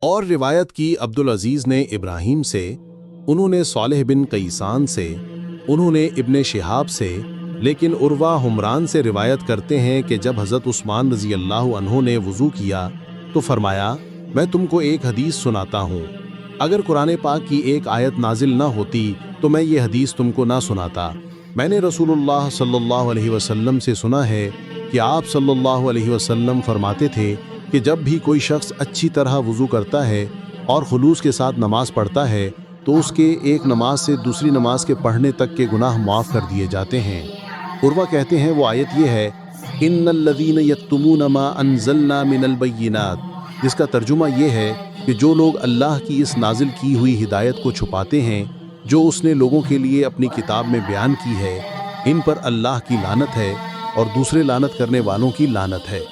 اور روایت کی عبد العزیز نے ابراہیم سے، انہوں نے صالح بن قیسان سے، انہوں نے ابن شہاب سے، لیکن عروہ حمران سے روایت کرتے ہیں کہ جب حضرت عثمان رضی اللہ عنہ نے وضو کیا تو فرمایا، میں تم کو ایک حدیث سناتا ہوں، اگر قرآن پاک کی ایک آیت نازل نہ ہوتی تو میں یہ حدیث تم کو نہ سناتا۔ میں نے رسول اللہ صلی اللہ علیہ وسلم سے سنا ہے کہ آپ صلی اللہ علیہ وسلم فرماتے تھے کہ جب بھی کوئی شخص اچھی طرح وضو کرتا ہے اور خلوص کے ساتھ نماز پڑھتا ہے تو اس کے ایک نماز سے دوسری نماز کے پڑھنے تک کے گناہ معاف کر دیے جاتے ہیں۔ عروہ کہتے ہیں وہ آیت یہ ہے، ان الذین یکتمون ما انزلنا من البینات، جس کا ترجمہ یہ ہے کہ جو لوگ اللہ کی اس نازل کی ہوئی ہدایت کو چھپاتے ہیں جو اس نے لوگوں کے لیے اپنی کتاب میں بیان کی ہے، ان پر اللہ کی لعنت ہے اور دوسرے لعنت کرنے والوں کی لعنت ہے۔